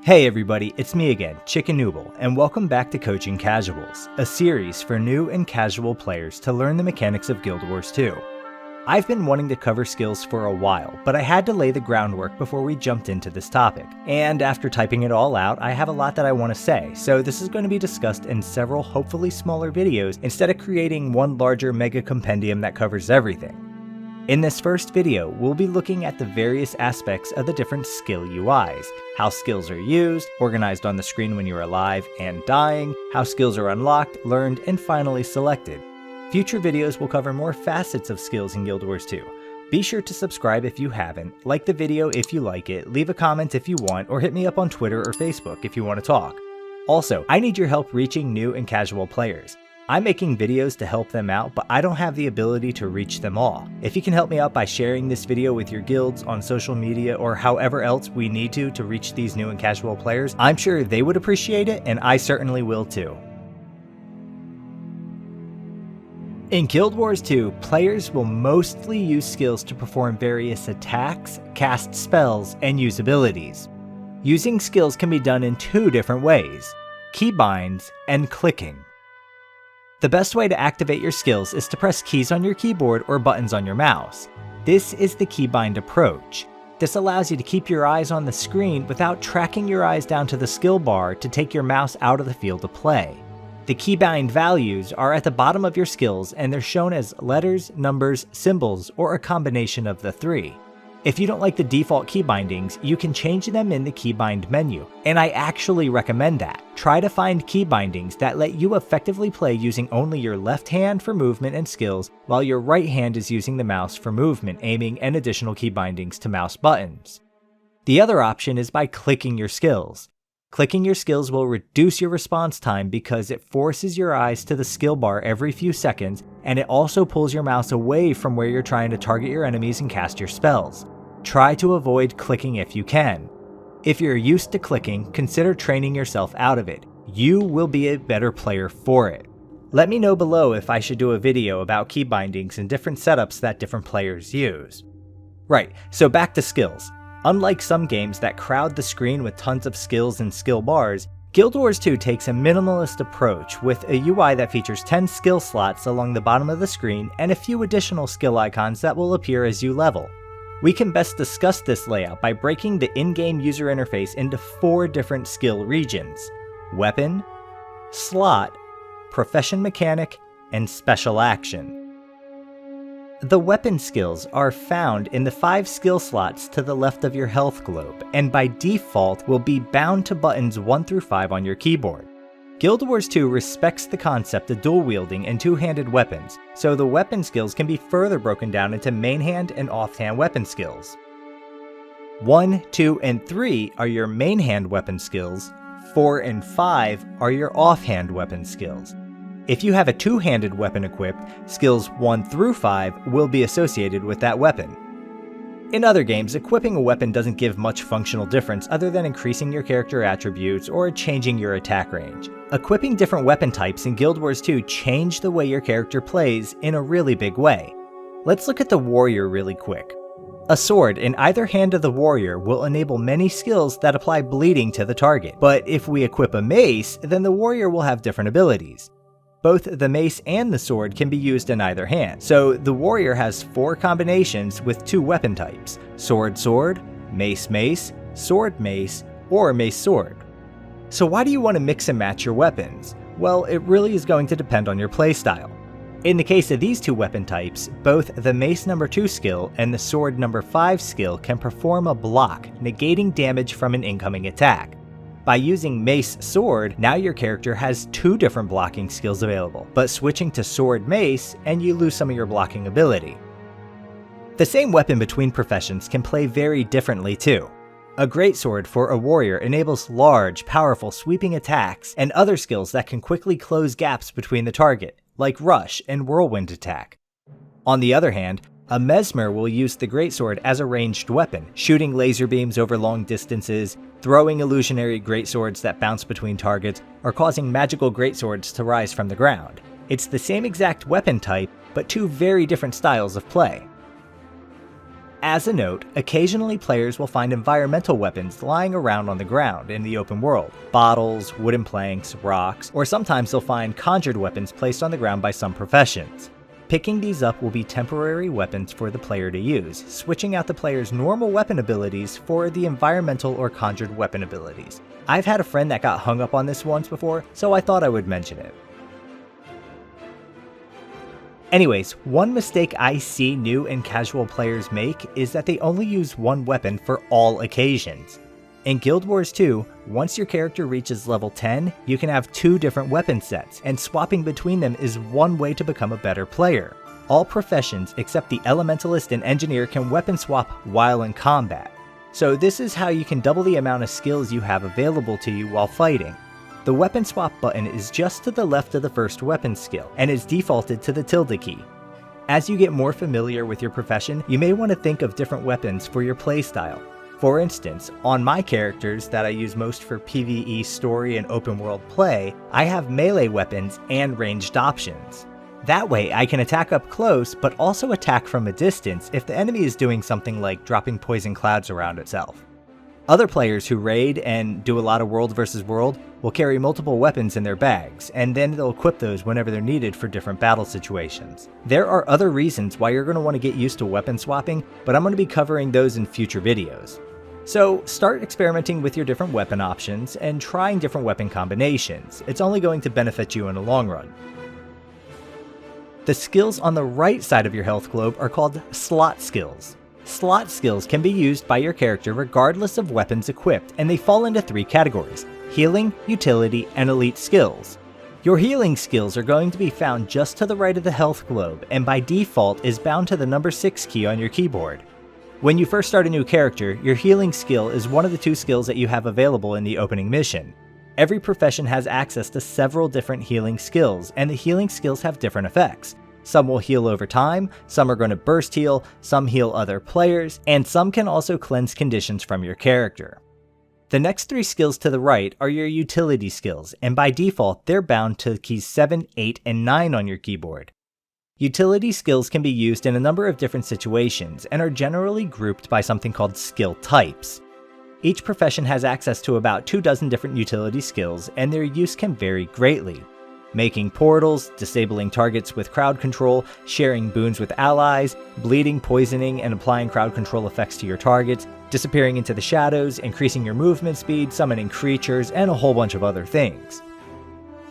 Hey everybody, it's me again, Chicken Nooble, and welcome back to Coaching Casuals, a series for new and casual players to learn the mechanics of Guild Wars 2. I've been wanting to cover skills for a while, but I had to lay the groundwork before we jumped into this topic. And after typing it all out, I have a lot that I want to say, so this is going to be discussed in several hopefully smaller videos instead of creating one larger mega compendium that covers everything. In this first video, we'll be looking at the various aspects of the different skill UIs, how skills are used, organized on the screen when you're alive and dying, how skills are unlocked, learned, and finally selected. Future videos will cover more facets of skills in Guild Wars 2. Be sure to subscribe if you haven't, like the video if you like it, leave a comment if you want, or hit me up on Twitter or Facebook if you want to talk. Also, I need your help reaching new and casual players. I'm making videos to help them out, but I don't have the ability to reach them all. If you can help me out by sharing this video with your guilds on social media or however else we need to reach these new and casual players, I'm sure they would appreciate it, and I certainly will too. In Guild Wars 2, players will mostly use skills to perform various attacks, cast spells, and use abilities. Using skills can be done in two different ways: keybinds and clicking. The best way to activate your skills is to press keys on your keyboard or buttons on your mouse. This is the keybind approach. This allows you to keep your eyes on the screen without tracking your eyes down to the skill bar to take your mouse out of the field of play. The keybind values are at the bottom of your skills, and they're shown as letters, numbers, symbols, or a combination of the three. If you don't like the default key bindings, you can change them in the keybind menu, and I actually recommend that. Try to find key bindings that let you effectively play using only your left hand for movement and skills, while your right hand is using the mouse for movement, aiming, and additional key bindings to mouse buttons. The other option is by clicking your skills. Clicking your skills will reduce your response time because it forces your eyes to the skill bar every few seconds, and it also pulls your mouse away from where you're trying to target your enemies and cast your spells. Try to avoid clicking if you can. If you're used to clicking, consider training yourself out of it. You will be a better player for it. Let me know below if I should do a video about key bindings and different setups that different players use. Right, so back to skills. Unlike some games that crowd the screen with tons of skills and skill bars, Guild Wars 2 takes a minimalist approach with a UI that features 10 skill slots along the bottom of the screen and a few additional skill icons that will appear as you level. We can best discuss this layout by breaking the in-game user interface into 4 different skill regions: weapon, slot, profession mechanic, and special action. The weapon skills are found in the 5 skill slots to the left of your health globe, and by default will be bound to buttons 1 through 5 on your keyboard. Guild Wars 2 respects the concept of dual-wielding and two-handed weapons, so the weapon skills can be further broken down into main-hand and off-hand weapon skills. 1, 2, and 3 are your main-hand weapon skills, 4 and 5 are your off-hand weapon skills. If you have a two-handed weapon equipped, skills 1 through 5 will be associated with that weapon. In other games, equipping a weapon doesn't give much functional difference other than increasing your character attributes or changing your attack range. Equipping different weapon types in Guild Wars 2 change the way your character plays in a really big way. Let's look at the warrior really quick. A sword in either hand of the warrior will enable many skills that apply bleeding to the target, but if we equip a mace, then the warrior will have different abilities. Both the mace and the sword can be used in either hand, so the warrior has 4 combinations with 2 weapon types: sword sword, mace mace, sword mace, or mace sword. So why do you want to mix and match your weapons? Well, it really is going to depend on your playstyle. In the case of these 2 weapon types, both the mace number 2 skill and the sword number 5 skill can perform a block, negating damage from an incoming attack. By using mace sword, now your character has 2 different blocking skills available, but switching to sword mace and you lose some of your blocking ability. The same weapon between professions can play very differently too. A greatsword for a warrior enables large, powerful sweeping attacks and other skills that can quickly close gaps between the target, like rush and whirlwind attack. On the other hand, a mesmer will use the greatsword as a ranged weapon, shooting laser beams over long distances, throwing illusionary greatswords that bounce between targets, or causing magical greatswords to rise from the ground. It's the same exact weapon type, but 2 very different styles of play. As a note, occasionally players will find environmental weapons lying around on the ground in the open world. Bottles, wooden planks, rocks, or sometimes they'll find conjured weapons placed on the ground by some professions. Picking these up will be temporary weapons for the player to use, switching out the player's normal weapon abilities for the environmental or conjured weapon abilities. I've had a friend that got hung up on this once before, so I thought I would mention it. Anyways, one mistake I see new and casual players make is that they only use one weapon for all occasions. In Guild Wars 2, once your character reaches level 10, you can have 2 different weapon sets, and swapping between them is one way to become a better player. All professions except the Elementalist and Engineer can weapon swap while in combat. So this is how you can double the amount of skills you have available to you while fighting. The weapon swap button is just to the left of the first weapon skill, and is defaulted to the tilde key. As you get more familiar with your profession, you may want to think of different weapons for your playstyle. For instance, on my characters that I use most for PvE story and open world play, I have melee weapons and ranged options. That way I can attack up close, but also attack from a distance if the enemy is doing something like dropping poison clouds around itself. Other players who raid and do a lot of world versus world will carry multiple weapons in their bags, and then they'll equip those whenever they're needed for different battle situations. There are other reasons why you're going to want to get used to weapon swapping, but I'm going to be covering those in future videos. So start experimenting with your different weapon options and trying different weapon combinations. It's only going to benefit you in the long run. The skills on the right side of your health globe are called slot skills. Slot skills can be used by your character regardless of weapons equipped, and they fall into 3 categories: healing, utility, and elite skills. Your healing skills are going to be found just to the right of the health globe, and by default is bound to the number 6 key on your keyboard. When you first start a new character, your healing skill is one of the 2 skills that you have available in the opening mission. Every profession has access to several different healing skills, and the healing skills have different effects. Some will heal over time, some are going to burst heal, some heal other players, and some can also cleanse conditions from your character. The next 3 skills to the right are your utility skills, and by default they're bound to keys 7, 8, and 9 on your keyboard. Utility skills can be used in a number of different situations, and are generally grouped by something called skill types. Each profession has access to about 24 different utility skills, and their use can vary greatly. Making portals, disabling targets with crowd control, sharing boons with allies, bleeding, poisoning, and applying crowd control effects to your targets, disappearing into the shadows, increasing your movement speed, summoning creatures, and a whole bunch of other things.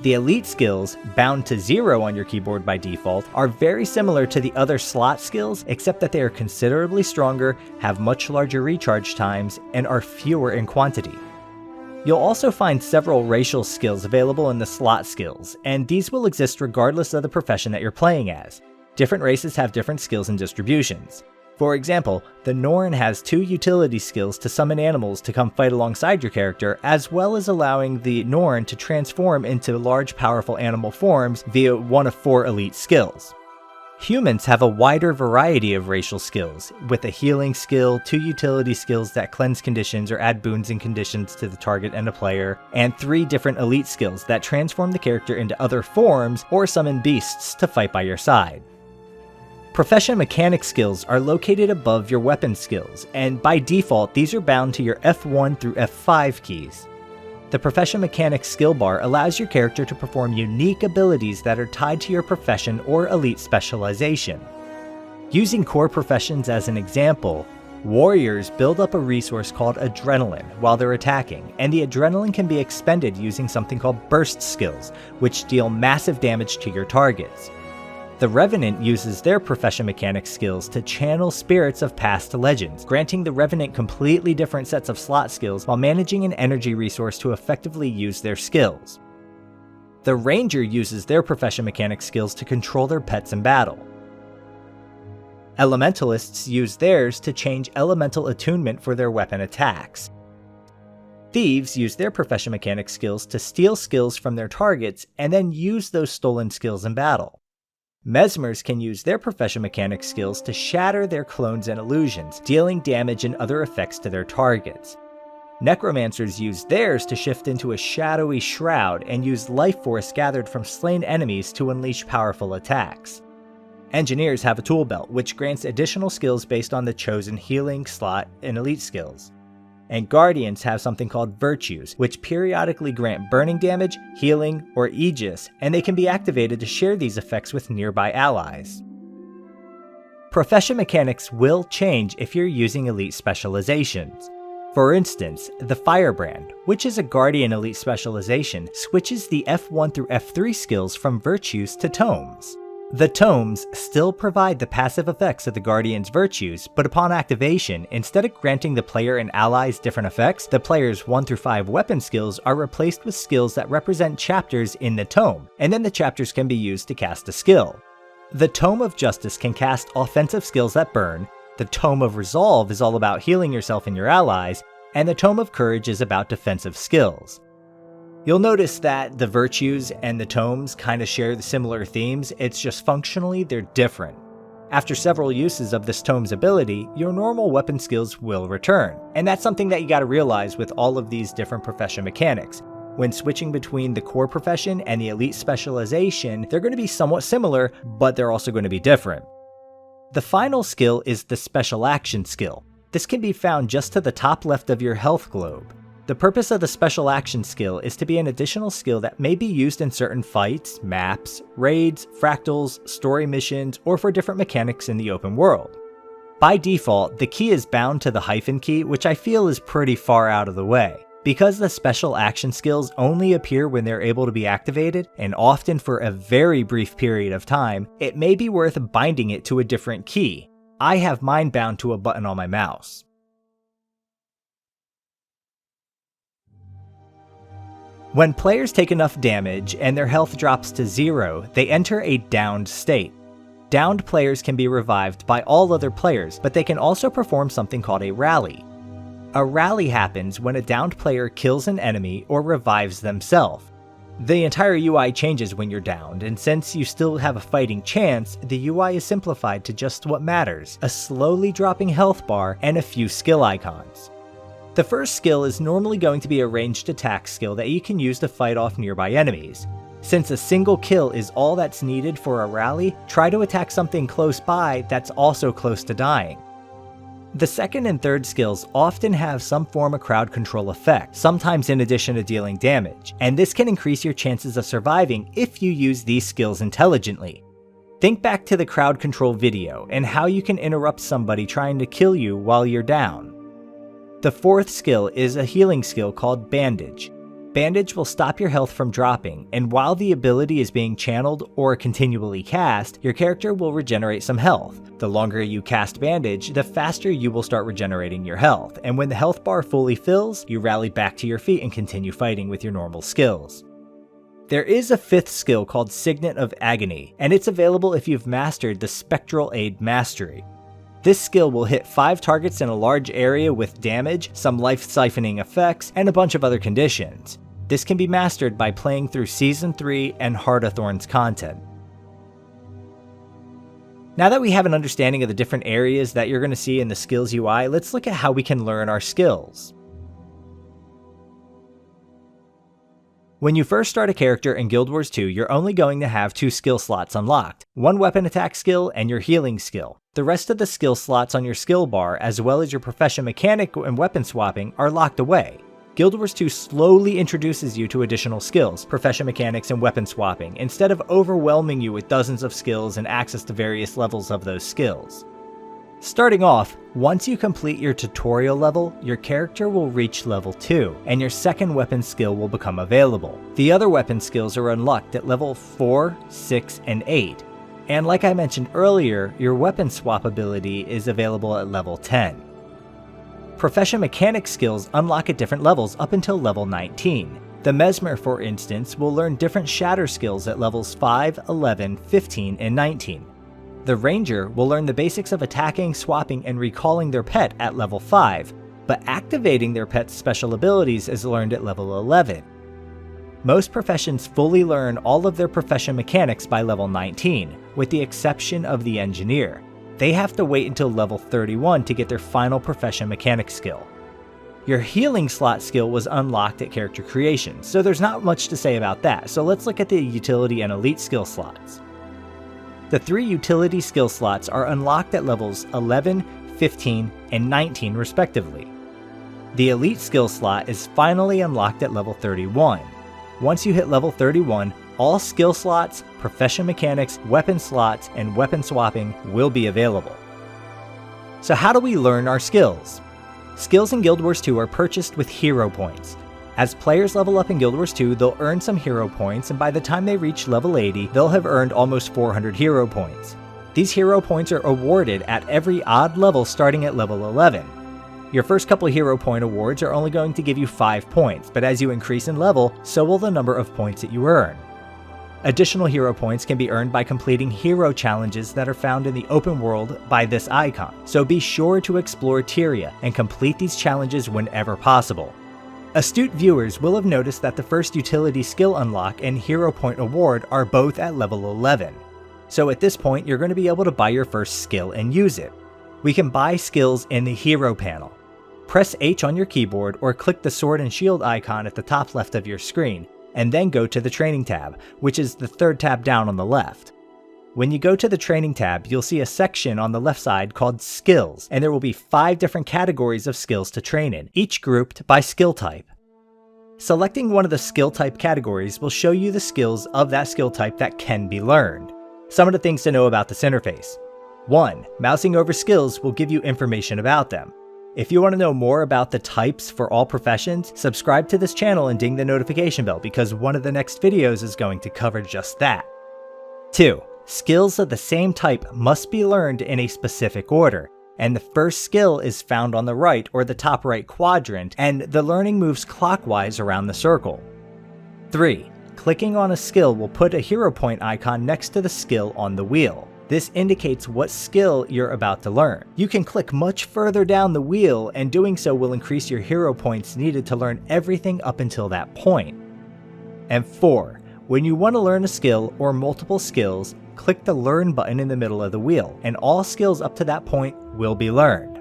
The elite skills, bound to 0 on your keyboard by default, are very similar to the other slot skills, except that they are considerably stronger, have much larger recharge times, and are fewer in quantity. You'll also find several racial skills available in the slot skills, and these will exist regardless of the profession that you're playing as. Different races have different skills and distributions. For example, the Norn has 2 utility skills to summon animals to come fight alongside your character, as well as allowing the Norn to transform into large powerful animal forms via one of 4 elite skills. Humans have a wider variety of racial skills, with a healing skill, 2 utility skills that cleanse conditions or add boons and conditions to the target and a player, and 3 different elite skills that transform the character into other forms or summon beasts to fight by your side. Profession mechanic skills are located above your weapon skills, and by default these are bound to your F1 through F5 keys. The Profession Mechanics skill bar allows your character to perform unique abilities that are tied to your profession or elite specialization. Using core professions as an example, warriors build up a resource called adrenaline while they're attacking, and the adrenaline can be expended using something called burst skills, which deal massive damage to your targets. The Revenant uses their Profession Mechanics skills to channel spirits of past legends, granting the Revenant completely different sets of slot skills while managing an energy resource to effectively use their skills. The Ranger uses their Profession Mechanics skills to control their pets in battle. Elementalists use theirs to change elemental attunement for their weapon attacks. Thieves use their Profession Mechanics skills to steal skills from their targets and then use those stolen skills in battle. Mesmers can use their Profession Mechanics skills to shatter their clones and illusions, dealing damage and other effects to their targets. Necromancers use theirs to shift into a shadowy shroud and use life force gathered from slain enemies to unleash powerful attacks. Engineers have a tool belt, which grants additional skills based on the chosen healing slot and elite skills. And Guardians have something called Virtues, which periodically grant burning damage, healing, or Aegis, and they can be activated to share these effects with nearby allies. Profession mechanics will change if you're using elite specializations. For instance, the Firebrand, which is a Guardian elite specialization, switches the F1 through F3 skills from Virtues to Tomes. The Tomes still provide the passive effects of the Guardian's Virtues, but upon activation, instead of granting the player and allies different effects, the player's 1 through 5 weapon skills are replaced with skills that represent chapters in the Tome, and then the chapters can be used to cast a skill. The Tome of Justice can cast offensive skills that burn, the Tome of Resolve is all about healing yourself and your allies, and the Tome of Courage is about defensive skills. You'll notice that the Virtues and the Tomes kind of share the similar themes, it's just functionally they're different. After several uses of this Tome's ability, your normal weapon skills will return, and that's something that you gotta realize with all of these different profession mechanics. When switching between the core profession and the elite specialization, they're going to be somewhat similar, but they're also going to be different. The final skill is the Special Action skill. This can be found just to the top left of your health globe. The purpose of the Special Action skill is to be an additional skill that may be used in certain fights, maps, raids, fractals, story missions, or for different mechanics in the open world. By default, the key is bound to the hyphen key, which I feel is pretty far out of the way. Because the Special Action skills only appear when they're able to be activated, and often for a very brief period of time, it may be worth binding it to a different key. I have mine bound to a button on my mouse. When players take enough damage and their health drops to 0, they enter a downed state. Downed players can be revived by all other players, but they can also perform something called a rally. A rally happens when a downed player kills an enemy or revives themselves. The entire UI changes when you're downed, and since you still have a fighting chance, the UI is simplified to just what matters, a slowly dropping health bar and a few skill icons. The first skill is normally going to be a ranged attack skill that you can use to fight off nearby enemies. Since a single kill is all that's needed for a rally, try to attack something close by that's also close to dying. The second and third skills often have some form of crowd control effect, sometimes in addition to dealing damage, and this can increase your chances of surviving if you use these skills intelligently. Think back to the crowd control video and how you can interrupt somebody trying to kill you while you're down. The fourth skill is a healing skill called Bandage. Bandage will stop your health from dropping, and while the ability is being channeled or continually cast, your character will regenerate some health. The longer you cast Bandage, the faster you will start regenerating your health, and when the health bar fully fills, you rally back to your feet and continue fighting with your normal skills. There is a fifth skill called Signet of Agony, and it's available if you've mastered the Spectral Aid Mastery. This skill will hit 5 targets in a large area with damage, some life-siphoning effects, and a bunch of other conditions. This can be mastered by playing through Season 3 and Heart of Thorns content. Now that we have an understanding of the different areas that you're going to see in the skills UI, let's look at how we can learn our skills. When you first start a character in Guild Wars 2, you're only going to have 2 skill slots unlocked, one weapon attack skill and your healing skill. The rest of the skill slots on your skill bar, as well as your profession mechanic and weapon swapping, are locked away. Guild Wars 2 slowly introduces you to additional skills, profession mechanics, and weapon swapping, instead of overwhelming you with dozens of skills and access to various levels of those skills. Starting off, once you complete your tutorial level, your character will reach level 2, and your second weapon skill will become available. The other weapon skills are unlocked at level 4, 6, and 8. And like I mentioned earlier, your weapon swap ability is available at level 10. Profession mechanic skills unlock at different levels up until level 19. The Mesmer, for instance, will learn different shatter skills at levels 5, 11, 15, and 19. The Ranger will learn the basics of attacking, swapping, and recalling their pet at level 5, but activating their pet's special abilities is learned at level 11. Most professions fully learn all of their profession mechanics by level 19, with the exception of the Engineer. They have to wait until level 31 to get their final profession mechanic skill. Your healing slot skill was unlocked at character creation, so there's not much to say about that, so let's look at the utility and elite skill slots. The 3 utility skill slots are unlocked at levels 11, 15, and 19 respectively. The elite skill slot is finally unlocked at level 31. Once you hit level 31, all skill slots, profession mechanics, weapon slots, and weapon swapping will be available. So how do we learn our skills? Skills in Guild Wars 2 are purchased with hero points. As players level up in Guild Wars 2, they'll earn some hero points, and by the time they reach level 80, they'll have earned almost 400 hero points. These hero points are awarded at every odd level starting at level 11. Your first couple hero point awards are only going to give you 5 points, but as you increase in level, so will the number of points that you earn. Additional hero points can be earned by completing hero challenges that are found in the open world by this icon, so be sure to explore Tyria and complete these challenges whenever possible. Astute viewers will have noticed that the first utility skill unlock and hero point award are both at level 11. So at this point, you're going to be able to buy your first skill and use it. We can buy skills in the hero panel. Press H on your keyboard or click the sword and shield icon at the top left of your screen, and then go to the training tab, which is the 3rd tab down on the left. When you go to the training tab, you'll see a section on the left side called skills, and there will be 5 different categories of skills to train in, each grouped by skill type. Selecting one of the skill type categories will show you the skills of that skill type that can be learned. Some of the things to know about this interface. 1. Mousing over skills will give you information about them. If you want to know more about the types for all professions, subscribe to this channel and ding the notification bell because one of the next videos is going to cover just that. 2. Skills of the same type must be learned in a specific order, and the first skill is found on the right or the top right quadrant, and the learning moves clockwise around the circle. 3. Clicking on a skill will put a hero point icon next to the skill on the wheel. This indicates what skill you're about to learn. You can click much further down the wheel, and doing so will increase your hero points needed to learn everything up until that point. And 4. When you want to learn a skill or multiple skills, click the Learn button in the middle of the wheel, and all skills up to that point will be learned.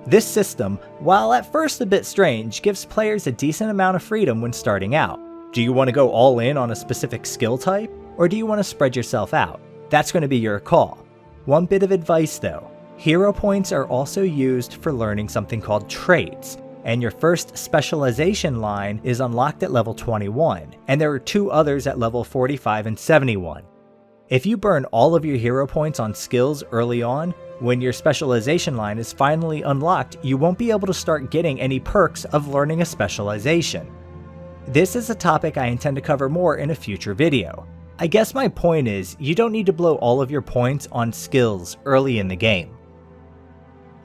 This system, while at first a bit strange, gives players a decent amount of freedom when starting out. Do you want to go all in on a specific skill type, or do you want to spread yourself out? That's going to be your call. One bit of advice though, hero points are also used for learning something called traits, and your first specialization line is unlocked at level 21, and there are 2 others at level 45 and 71. If you burn all of your hero points on skills early on, when your specialization line is finally unlocked, you won't be able to start getting any perks of learning a specialization. This is a topic I intend to cover more in a future video. I guess my point is, you don't need to blow all of your points on skills early in the game.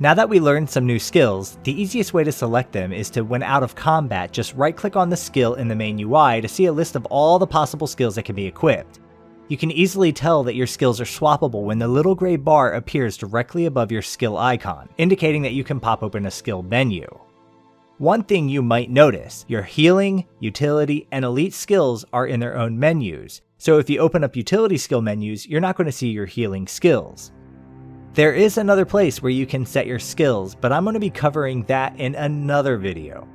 Now that we learned some new skills, the easiest way to select them is to, when out of combat, just right-click on the skill in the main UI to see a list of all the possible skills that can be equipped. You can easily tell that your skills are swappable when the little gray bar appears directly above your skill icon, indicating that you can pop open a skill menu. One thing you might notice, your healing, utility, and elite skills are in their own menus, so if you open up utility skill menus, you're not going to see your healing skills. There is another place where you can set your skills, but I'm going to be covering that in another video.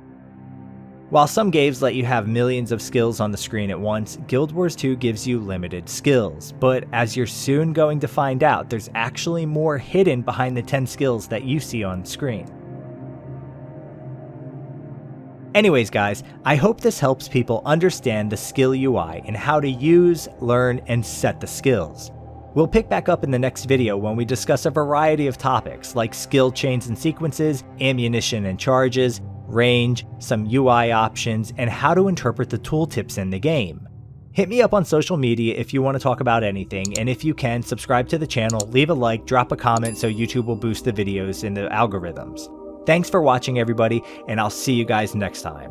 While some games let you have millions of skills on the screen at once, Guild Wars 2 gives you limited skills, but as you're soon going to find out, there's actually more hidden behind the 10 skills that you see on screen. Anyways guys, I hope this helps people understand the skill UI and how to use, learn, and set the skills. We'll pick back up in the next video when we discuss a variety of topics like skill chains and sequences, ammunition and charges, range, some UI options, and how to interpret the tooltips in the game. Hit me up on social media if you want to talk about anything, and if you can, subscribe to the channel, leave a like, drop a comment so YouTube will boost the videos in the algorithms. Thanks for watching everybody, and I'll see you guys next time.